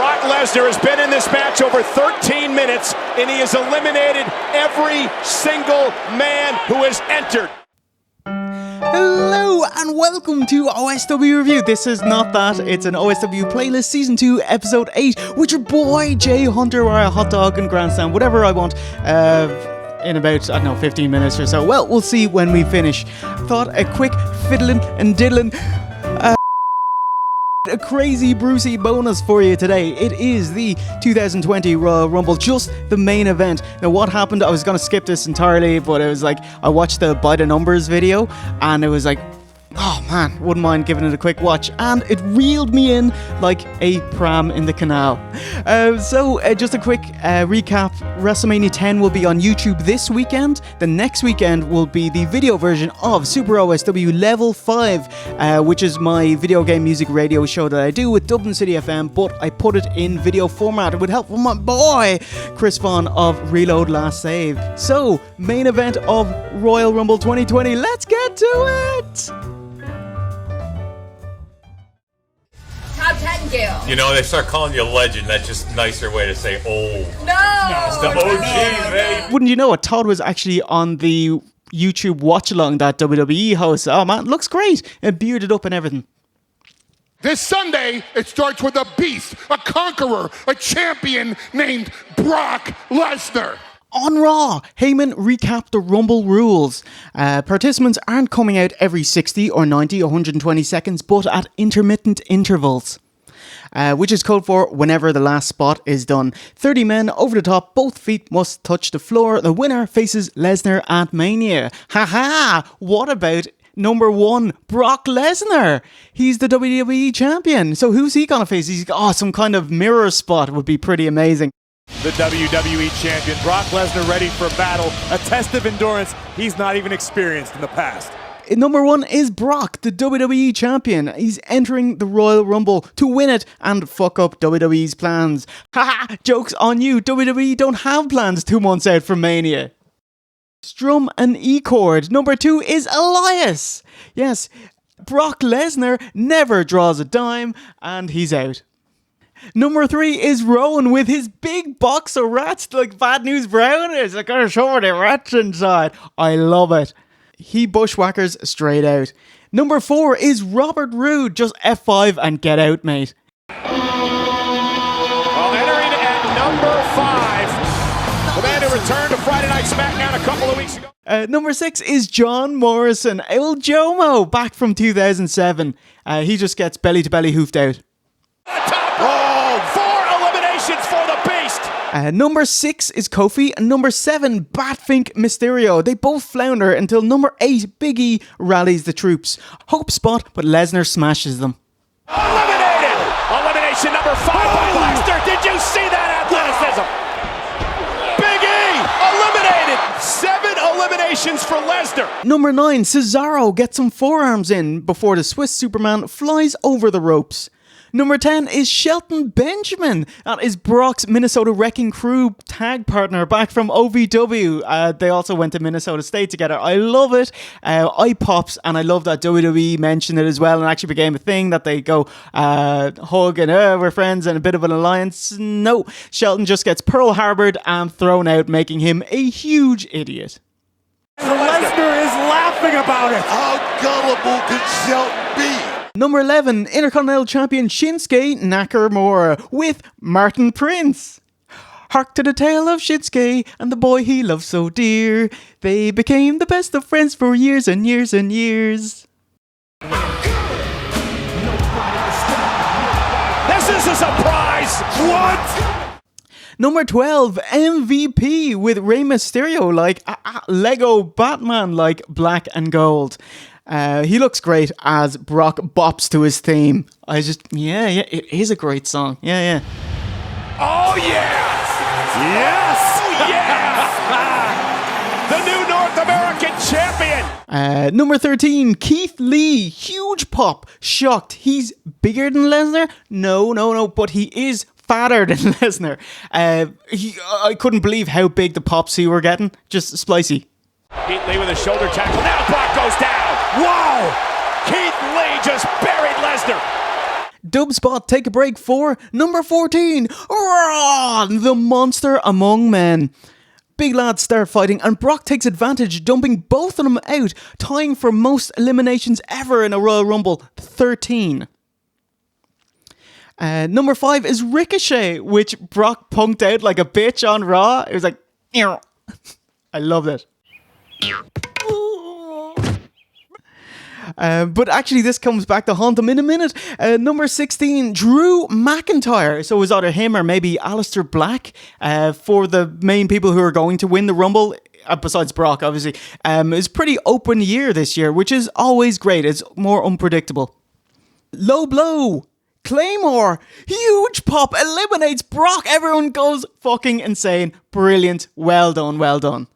Brock Lesnar has been in this match over 13 minutes, and he has eliminated every single man who has entered. Hello and welcome to OSW Review. This is not that, it's an OSW playlist season 2 episode 8 with your boy Jay Hunter, where I hot dog and grandstand whatever I want in about, 15 minutes or so. Well, we'll see when we finish. Thought a quick fiddling and diddling a crazy Brucey bonus for you today. It is the 2020 Royal Rumble, just the main event. Now what happened, I was going to skip this entirely, but it was like, I watched the By the Numbers video, and it was like, oh man, wouldn't mind giving it a quick watch, and it reeled me in like a pram in the canal. So just a quick recap. WrestleMania 10 will be on YouTube this weekend. The next weekend will be the video version of Super OSW Level 5, which is my video game music radio show that I do with Dublin City FM, but I put it in video format with help from my boy Chris Vaughan of Reload Last Save. So, main event of Royal Rumble 2020, let's get to it! Top 10 Gil. You know, they start calling you a legend. That's just a nicer way to say old. No! It's the OG, babe. Wouldn't you know it, Todd was actually on the YouTube watch-along that WWE hosts. Oh man, looks great. Bearded up and everything. This Sunday, it starts with a beast, a conqueror, a champion named Brock Lesnar. On Raw, Heyman recapped the Rumble rules. Participants aren't coming out every 60 or 90 or 120 seconds, but at intermittent intervals. Which is code for whenever the last spot is done. 30 men over the top, both feet must touch the floor. The winner faces Lesnar at Mania. Haha! What about number 1, Brock Lesnar? He's the WWE champion. So who's he gonna face? Some kind of mirror spot would be pretty amazing. The WWE champion, Brock Lesnar, ready for battle. A test of endurance he's not even experienced in the past. Number 1 is Brock, the WWE champion. He's entering the Royal Rumble to win it and fuck up WWE's plans. Haha, joke's on you. WWE don't have plans 2 months out from Mania. Strum an E-chord. Number 2 is Elias. Yes, Brock Lesnar never draws a dime and he's out. Number 3 is Rowan with his big box of rats, like Bad News Brown is. Like, gotta show the rats inside. I love it. He bushwhackers straight out. Number 4 is Robert Roode. Just F5 and get out, mate. Well, entering at number 5, the man who returned to Friday Night SmackDown a couple of weeks ago. Number 6 is John Morrison. El Jomo, back from 2007. He just gets belly-to-belly hoofed out. For the beast. Number 6 is Kofi, and number 7, Batfink Mysterio. They both flounder until number 8, Big E, rallies the troops. Hope spot, but Lesnar smashes them. Eliminated! Elimination number 5 by Lesnar. Did you see that athleticism? Big E eliminated. 7 eliminations for Lesnar. Number 9, Cesaro gets some forearms in before the Swiss Superman flies over the ropes. Number 10 is Shelton Benjamin. That is Brock's Minnesota Wrecking Crew tag partner back from OVW. They also went to Minnesota State together. I love it. Eye pops, and I love that WWE mentioned it as well and actually became a thing that they go hug and we're friends and a bit of an alliance. No, Shelton just gets Pearl Harbored and thrown out, making him a huge idiot. Lesnar is laughing about it. How gullible could Shelton be? Number 11, Intercontinental Champion Shinsuke Nakamura with Martin Prince. Hark to the tale of Shinsuke and the boy he loved so dear. They became the best of friends for years and years and years. This is a surprise. What? Number 12, MVP with Rey Mysterio like Lego Batman like black and gold. He looks great as Brock bops to his theme. It is a great song. Yeah. Oh, yes! Yes! Yes! The new North American champion! Number 13, Keith Lee. Huge pop. Shocked. He's bigger than Lesnar? No, but he is fatter than Lesnar. I couldn't believe how big the pops he were getting. Just spicy. Keith Lee with a shoulder tackle. Now Brock goes down. Wow! Keith Lee just buried Lesnar. Dubspot take a break for number 14. Raw, the monster among men. Big lads start fighting and Brock takes advantage, dumping both of them out, tying for most eliminations ever in a Royal Rumble, 13. Number 5 is Ricochet, which Brock punked out like a bitch on Raw. It was like, ew. I loved it. But actually, this comes back to haunt him in a minute. Number 16, Drew McIntyre. So it was either him or maybe Aleister Black for the main people who are going to win the Rumble. Besides Brock, obviously. It's a pretty open year this year, which is always great. It's more unpredictable. Low blow. Claymore. Huge pop. Eliminates Brock. Everyone goes fucking insane. Brilliant. Well done. Well done.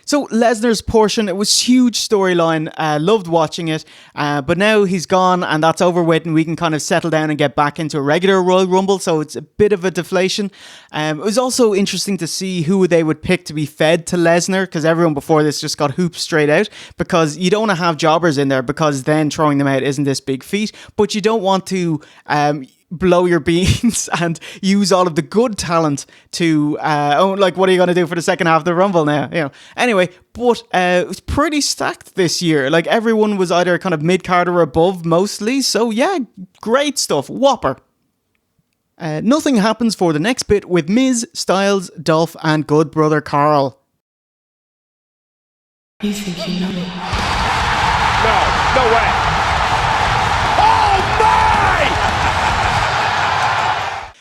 So Lesnar's portion, it was huge storyline, loved watching it, but now he's gone and that's over with and we can kind of settle down and get back into a regular Royal Rumble, so it's a bit of a deflation. It was also interesting to see who they would pick to be fed to Lesnar, because everyone before this just got hooped straight out, because you don't want to have jobbers in there, because then throwing them out isn't this big feat, but you don't want to blow your beans and use all of the good talent to what are you going to do for the second half of the Rumble now, anyway, but it was pretty stacked this year. Like, everyone was either kind of mid-card or above mostly, so yeah, great stuff. Whopper. Nothing happens for the next bit with Miz, Styles, Dolph and good brother Carl. You think you know me? No way.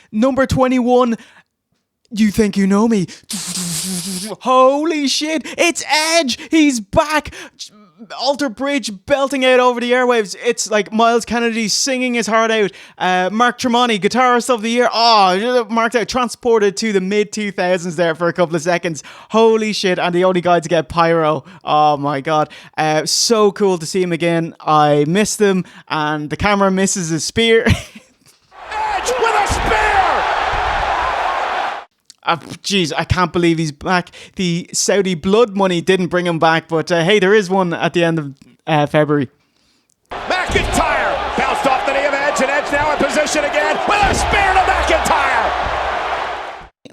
Number 21, you think you know me? Holy shit, it's Edge! He's back! Alter Bridge belting out over the airwaves. It's like Miles Kennedy singing his heart out. Mark Tremonti, guitarist of the year. Marked out, transported to the mid-2000s there for a couple of seconds. Holy shit, and the only guy to get pyro. Oh my god. So cool to see him again. I missed him, and the camera misses his spear. Edge with a spear! Jeez, I can't believe he's back. The Saudi blood money didn't bring him back, but hey, there is one at the end of February. McIntyre bounced off the knee of Edge, and Edge now in position again with a spear to McIntyre.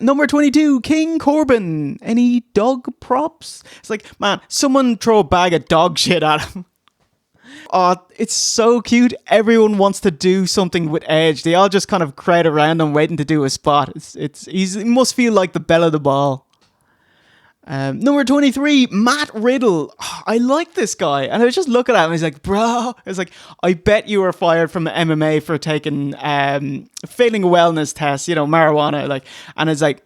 Number 22, King Corbin. Any dog props? It's like, man, someone throw a bag of dog shit at him. Oh, it's so cute. Everyone wants to do something with Edge. They all just kind of crowd around him waiting to do a spot. He must feel like the belle of the ball. Number 23, Matt Riddle. Oh, I like this guy. And I was just looking at him. He's like, bro. I was like, I bet you were fired from MMA for taking, failing a wellness test, marijuana. And it's like,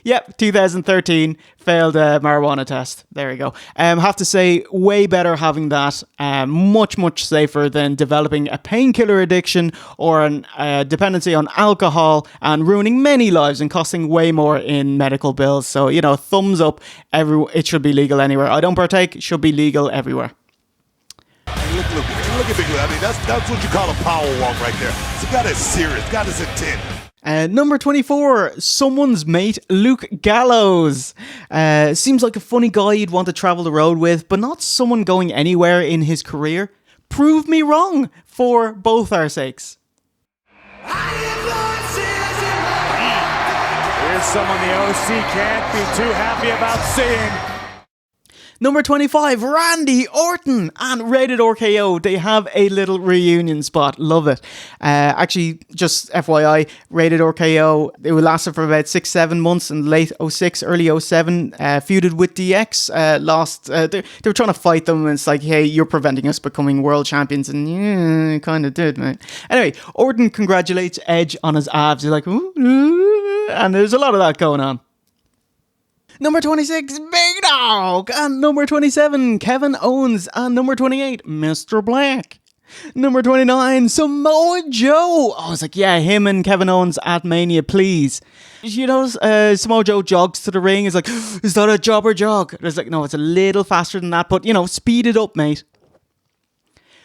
yep, 2013, failed a marijuana test. There you go. Have to say, way better having that. Much, much safer than developing a painkiller addiction or a dependency on alcohol and ruining many lives and costing way more in medical bills. So, thumbs up. It should be legal anywhere. I don't partake. It should be legal everywhere. Look at Big Lou. I mean, that's what you call a power walk right there. It's a guy that's serious, got his intent. Number 24, someone's mate, Luke Gallows. Seems like a funny guy you'd want to travel the road with, but not someone going anywhere in his career. Prove me wrong for both our sakes. Here's someone the OC can't be too happy about seeing. Number 25, Randy Orton and Rated RKO. They have a little reunion spot. Love it. Actually, just FYI, Rated RKO, it lasted for about 6-7 months in late 06, early 07. Feuded with DX. Lost. They were trying to fight them. And it's like, hey, you're preventing us becoming world champions. And yeah, kind of did, mate. Anyway, Orton congratulates Edge on his abs. He's like, ooh, and there's a lot of that going on. Number 26, Big Dog. And number 27, Kevin Owens. And number 28, Mr. Black. Number 29, Samoa Joe. I was like, yeah, him and Kevin Owens at Mania, please. Samoa Joe jogs to the ring. He's like, is that a jobber jog? And I was like, no, it's a little faster than that, but, speed it up, mate.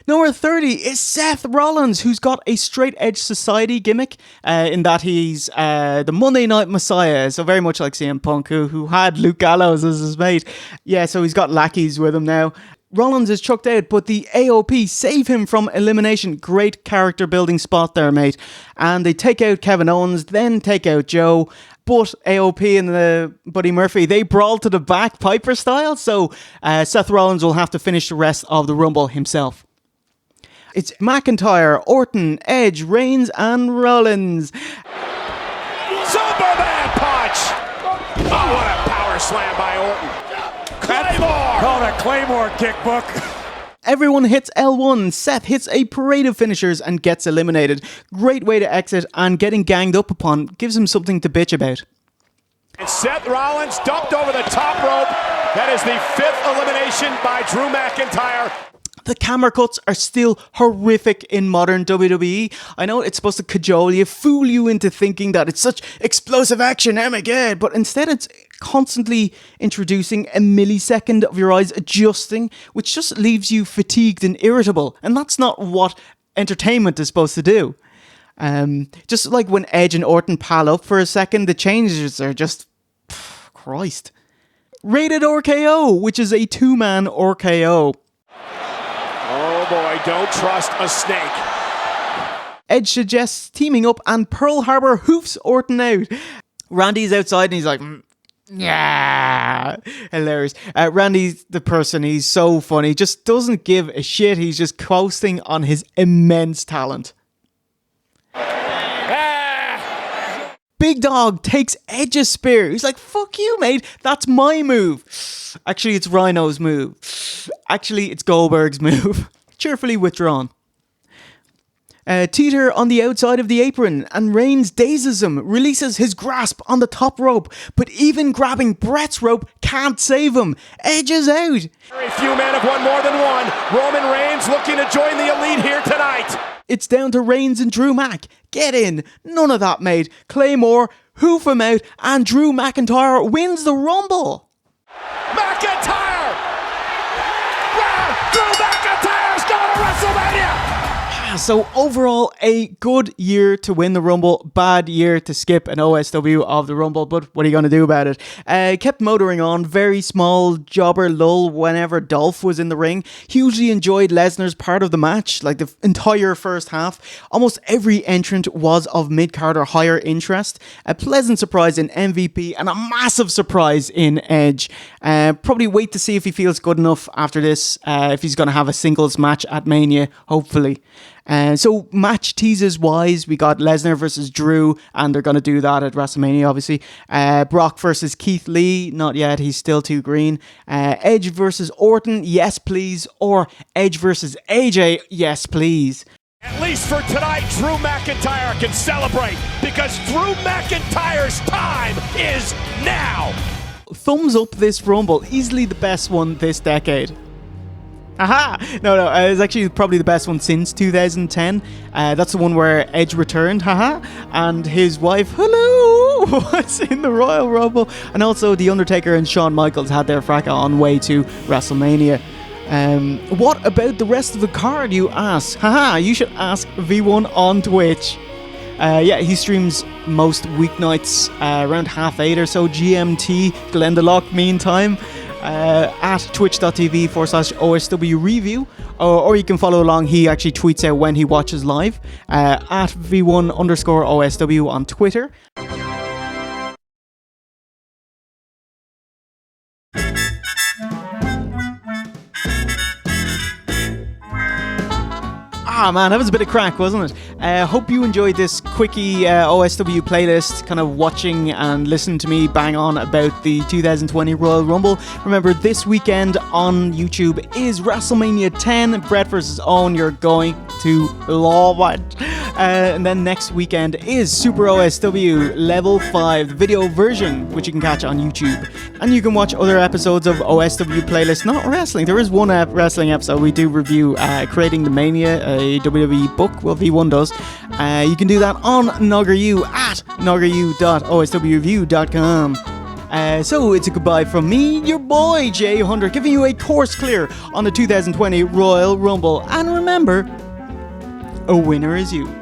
Number 30 is Seth Rollins, who's got a straight edge society gimmick in that he's the Monday Night Messiah, so very much like CM Punk, who had Luke Gallows as his mate. Yeah, so he's got lackeys with him now. Rollins is chucked out, but the AOP save him from elimination. Great character building spot there, mate. And they take out Kevin Owens, then take out Joe. But AOP and the Buddy Murphy, they brawl to the back, Piper style. So Seth Rollins will have to finish the rest of the Rumble himself. It's McIntyre, Orton, Edge, Reigns, and Rollins. Superman punch! Oh, what a power slam by Orton. Claymore! Called a Claymore kickbook. Everyone hits L1, Seth hits a parade of finishers and gets eliminated. Great way to exit, and getting ganged up upon gives him something to bitch about. And Seth Rollins dumped over the top rope. That is the 5th elimination by Drew McIntyre. The camera cuts are still horrific in modern WWE. I know it's supposed to cajole you, fool you into thinking that it's such explosive action, oh my god, but instead it's constantly introducing a millisecond of your eyes adjusting, which just leaves you fatigued and irritable, and that's not what entertainment is supposed to do. Just like when Edge and Orton pal up for a second, the changes are just... Christ. Rated RKO, which is a 2-man RKO. Oh boy, don't trust a snake. Edge suggests teaming up and Pearl Harbor hoofs Orton out. Randy's outside and he's like, yeah, hilarious. Randy's the person, he's so funny, just doesn't give a shit. He's just coasting on his immense talent. Big Dog takes Edge's spear. He's like, fuck you, mate. That's my move. Actually, it's Rhino's move. Actually, it's Goldberg's move. Cheerfully withdrawn. Teeter on the outside of the apron, and Reigns dazes him, releases his grasp on the top rope, but even grabbing Brett's rope can't save him. Edge is out. Very few men have won more than one. Roman Reigns looking to join the elite here tonight. It's down to Reigns and Drew Mac. Get in. None of that, mate. Claymore, hoof him out, and Drew McIntyre wins the Rumble. McIntyre! Wow! Drew McIntyre's going to WrestleMania! So overall, a good year to win the Rumble, bad year to skip an OSW of the Rumble, but what are you going to do about it? Kept motoring on, very small jobber lull whenever Dolph was in the ring. Hugely enjoyed Lesnar's part of the match, like the entire first half. Almost every entrant was of mid-card or higher interest. A pleasant surprise in MVP and a massive surprise in Edge. Probably wait to see if he feels good enough after this, if he's going to have a singles match at Mania, hopefully. So match teases wise, we got Lesnar versus Drew, and they're going to do that at WrestleMania, obviously. Brock versus Keith Lee, not yet, he's still too green. Edge versus Orton, yes please. Or Edge versus AJ, yes please. At least for tonight, Drew McIntyre can celebrate, because Drew McIntyre's time is now. Thumbs up this Rumble, easily the best one this decade. Aha! No, it's actually probably the best one since 2010. That's the one where Edge returned, haha, and his wife, Hellooo, was in the Royal Rumble. And also The Undertaker and Shawn Michaels had their fracas on way to WrestleMania. What about the rest of the card, you ask? Haha, you should ask V1 on Twitch. He streams most weeknights around 8:30 or so GMT, Glendalough meantime. At twitch.tv/OSW review, or you can follow along. He actually tweets out when he watches live at V1_OSW on Twitter. Ah man, that was a bit of crack, wasn't it? Hope you enjoyed this quickie OSW playlist, kind of watching and listening to me bang on about the 2020 Royal Rumble. Remember, this weekend on YouTube is WrestleMania 10, Bret vs. Owen. You're going to love it. And then next weekend is Super OSW Level 5, the video version, which you can catch on YouTube. And you can watch other episodes of OSW playlist, not wrestling. There is one wrestling episode we do review, Creating the Mania, a WWE book. Well, V1 does. You can do that on NoggerU at noggeru.oswreview.com. So it's a goodbye from me, your boy Jay Hunter, giving you a course clear on the 2020 Royal Rumble. And remember, a winner is you.